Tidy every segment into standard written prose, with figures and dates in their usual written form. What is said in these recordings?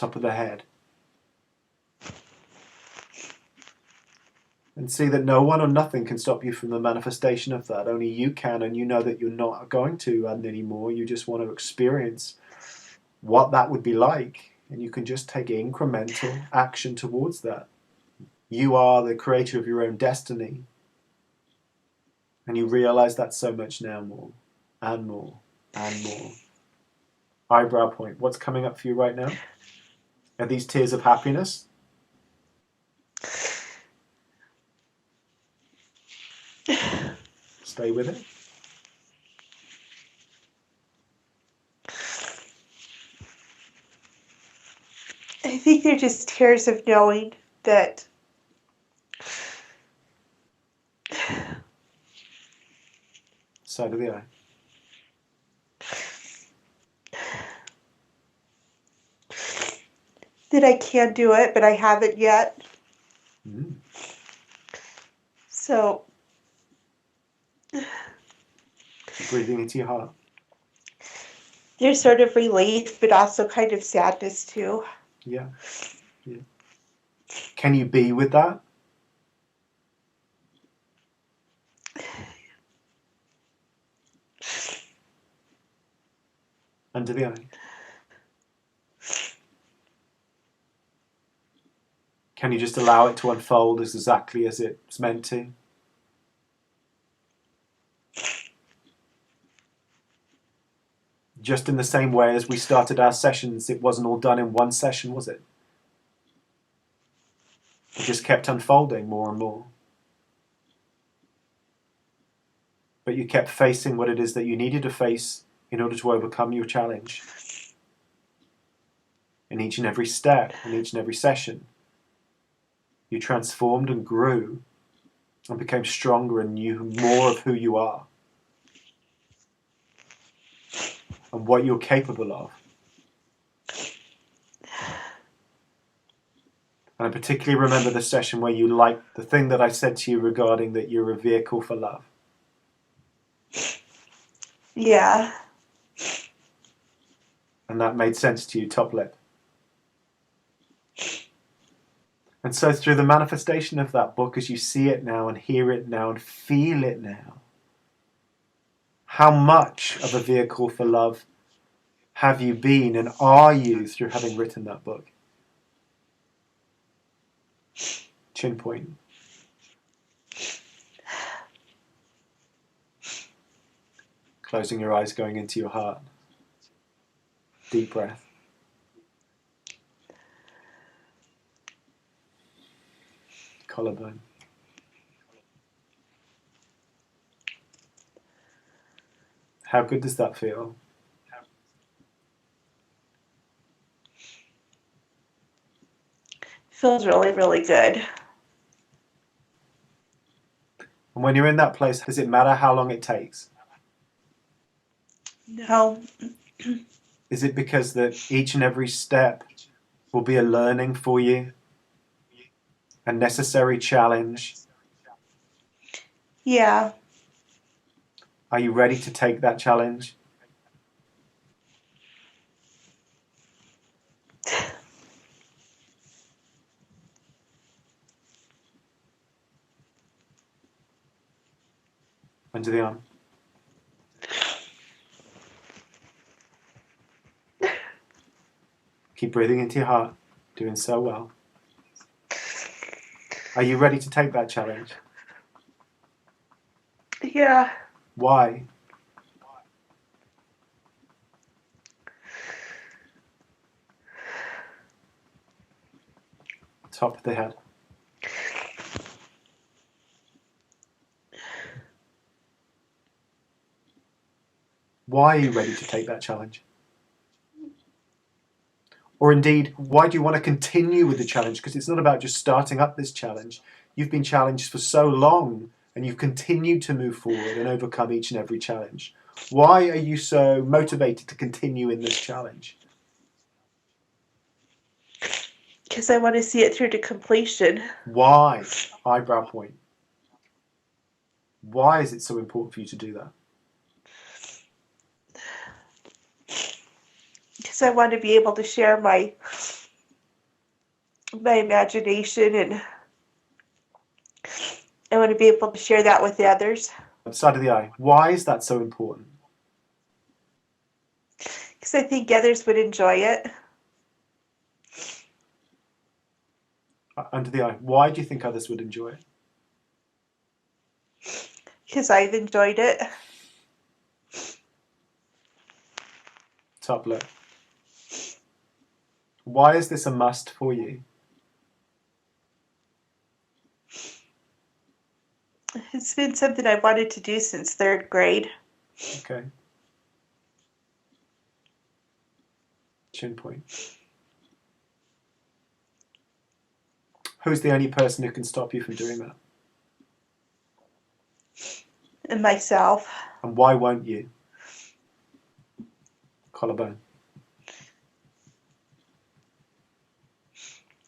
top of the head. And see that no one or nothing can stop you from the manifestation of that. Only you can, and you know that you're not going to anymore. You just want to experience what that would be like, and you can just take incremental action towards that. You are the creator of your own destiny, and you realize that so much now, more and more and more. Eyebrow point. What's coming up for you right now? Are these tears of happiness? Stay with it. I think they're just tears of knowing that Side of the eye. that I can do it, but I haven't yet. Mm. So Keep breathing into your heart. there's sort of relief, but also kind of sadness too. Yeah. Yeah. Can you be with that? Under the eye. Can you just allow it to unfold as exactly as it's meant to? Just in the same way as we started our sessions, it wasn't all done in one session, was it? It just kept unfolding more and more. But you kept facing what it is that you needed to face in order to overcome your challenge. In each and every step, in each and every session, you transformed and grew and became stronger and knew more of who you are and what you're capable of. And I particularly remember the session where you liked the thing that I said to you regarding that you're a vehicle for love. Yeah. And that made sense to you, top lip. And so through the manifestation of that book, as you see it now and hear it now and feel it now, how much of a vehicle for love have you been and are you through having written that book? Chin point. Closing your eyes, going into your heart. Deep breath. Collarbone. How good does that feel? Feels really, really good. And when you're in that place, does it matter how long it takes? No. Is it because that each and every step will be a learning for you? A necessary challenge? Yeah. Are you ready to take that challenge? Under the arm. Keep breathing into your heart. Doing so well. Are you ready to take that challenge? Yeah. Why? Top of the head. Why are you ready to take that challenge? Or indeed, why do you want to continue with the challenge? Because it's not about just starting up this challenge. You've been challenged for so long and you've continued to move forward and overcome each and every challenge. Why are you so motivated to continue in this challenge? Because I want to see it through to completion. Why? Eyebrow point. Why is it so important for you to do that? Because I want to be able to share my my imagination, and I want to be able to share that with the others. Side of the eye. Why is that so important? Because I think others would enjoy it. Under the eye. Why do you think others would enjoy it? Because I've enjoyed it. Top left. Why is this a must for you? It's been something I wanted to do since 3rd grade. Okay. Chin point. Who's the only person who can stop you from doing that? And myself. And why won't you? Collarbone.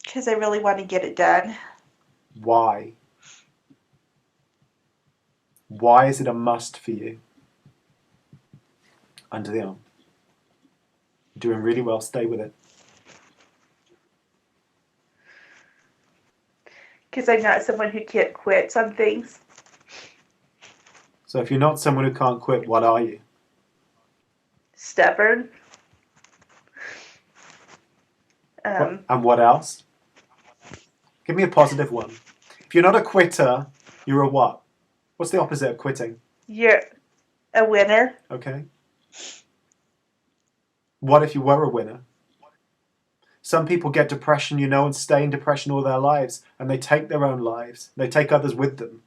Because I really want to get it done. Why? Why is it a must for you? Under the arm. You're doing really well. Stay with it. Because I'm not someone who can't quit some things. So if you're not someone who can't quit, what are you? Stubborn. And what else? Give me a positive one. If you're not a quitter, you're a what? What's the opposite of quitting? You're a winner. Okay. What if you were a winner? Some people get depression, you know, and stay in depression all their lives, and they take their own lives. They take others with them.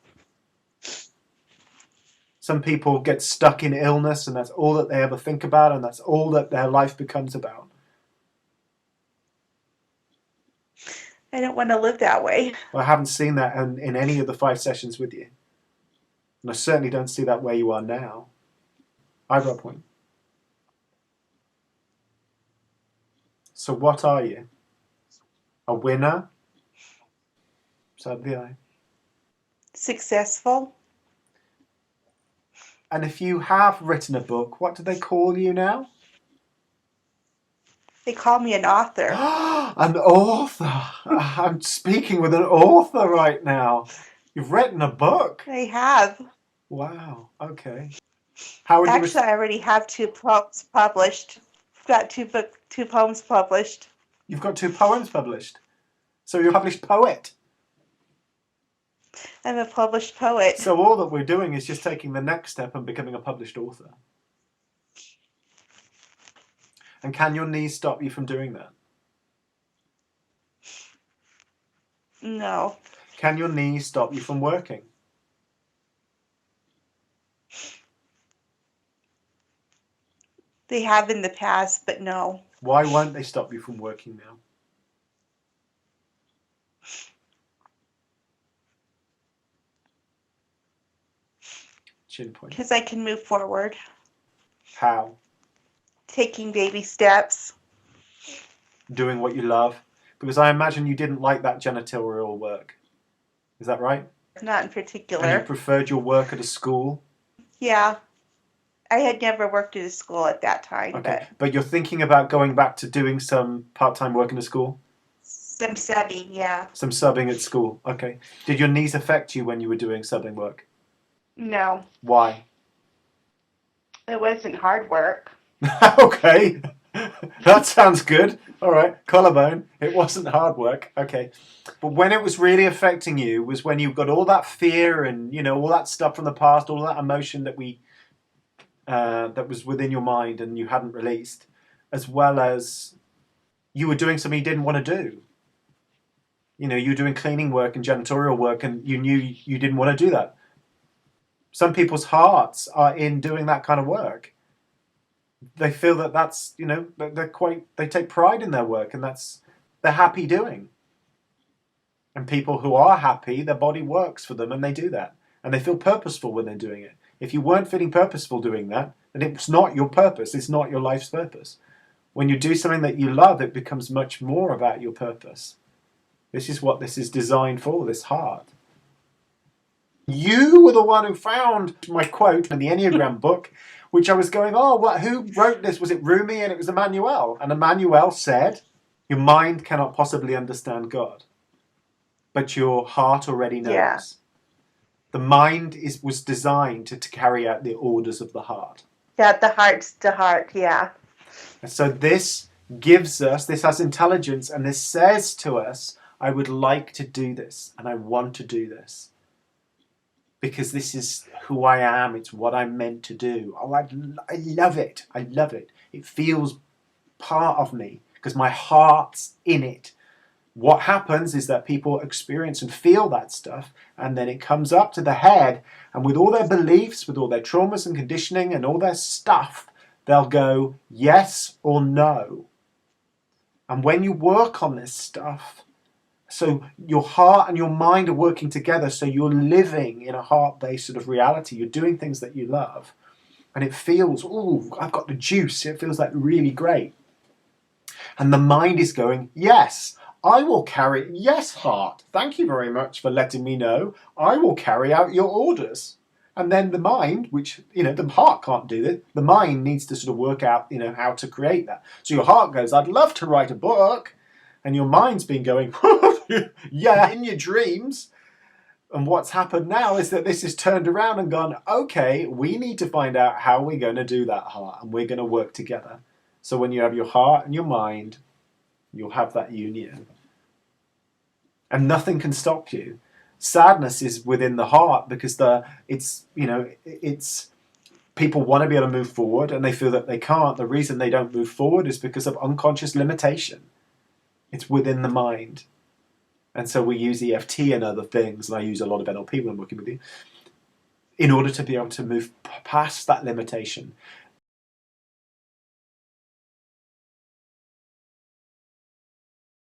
Some people get stuck in illness, and that's all that they ever think about, and that's all that their life becomes about. I don't want to live that way. Well, I haven't seen that in any of the 5 sessions with you. And I certainly don't see that where you are now. Eyebrow point. So what are you? A winner? Side of the eye. Successful. And if you have written a book, what do they call you now? They call me an author. An author! I'm speaking with an author right now. You've written a book. I have. Wow. Okay. How would Actually, I already have 2 poems published. I've got 2 poems published. You've got 2 poems published. So you're a published poet. I'm a published poet. So all that we're doing is just taking the next step and becoming a published author. And can your knees stop you from doing that? No. Can your knees stop you from working? They have in the past, but no. Why won't they stop you from working now? Chin point. Because I can move forward. How? Taking baby steps. Doing what you love? Because I imagine you didn't like that janitorial work. Is that right? Not in And particular. you preferred your work at a school? Yeah. I had never worked at a school at that time. Okay. But you're thinking about going back to doing some part-time work in a school? Some subbing, yeah. Some subbing at school. Okay. Did your knees affect you when you were doing subbing work? No. Why? It wasn't hard work. Okay. That sounds good. All right. Collarbone. It wasn't hard work. Okay. But when it was really affecting you was when you got all that fear and, you know, all that stuff from the past, all that emotion that that was within your mind and you hadn't released, as well as you were doing something you didn't want to do. You know, you were doing cleaning work and janitorial work and you knew you didn't want to do that. Some people's hearts are in doing that kind of work. They feel that that's, you know, they take pride in their work and they're happy doing. And people who are happy, their body works for them and they do that. And they feel purposeful when they're doing it. If you weren't feeling purposeful doing that, then it's not your purpose. It's not your life's purpose. When you do something that you love, it becomes much more about your purpose. This is what this is designed for, this heart. You were the one who found my quote in the Enneagram book, which I was going, oh, who wrote this? Was it Rumi? And it was Emmanuel. And Emmanuel said, Your mind cannot possibly understand God, but your heart already knows. Yeah. The mind was designed to carry out the orders of the heart. Yeah, the heart's the heart, yeah. And so this gives us, this has intelligence, and this says to us, I would like to do this, and I want to do this. Because this is who I am, it's what I'm meant to do. Oh, I love it. I love it. It feels part of me because my heart's in it. What happens is that people experience and feel that stuff, and then it comes up to the head, and with all their beliefs, with all their traumas and conditioning and all their stuff, they'll go yes or no. And when you work on this stuff, so your heart and your mind are working together, so you're living in a heart-based sort of reality. You're doing things that you love, and it feels, ooh, I've got the juice. It feels like really great. And the mind is going, yes, I will carry, yes, heart, thank you very much for letting me know. I will carry out your orders. And then the mind, which, the heart can't do this, the mind needs to sort of work out, how to create that. So your heart goes, I'd love to write a book. And your mind's been going, yeah, in your dreams. And what's happened now is that this has turned around and gone, okay, we need to find out how we're going to do that, heart, and we're going to work together. So when you have your heart and your mind, you'll have that union. And nothing can stop you. Sadness is within the heart because it's people want to be able to move forward and they feel that they can't. The reason they don't move forward is because of unconscious limitation. It's within the mind. And so we use EFT and other things, and I use a lot of NLP when I'm working with you, in order to be able to move past that limitation.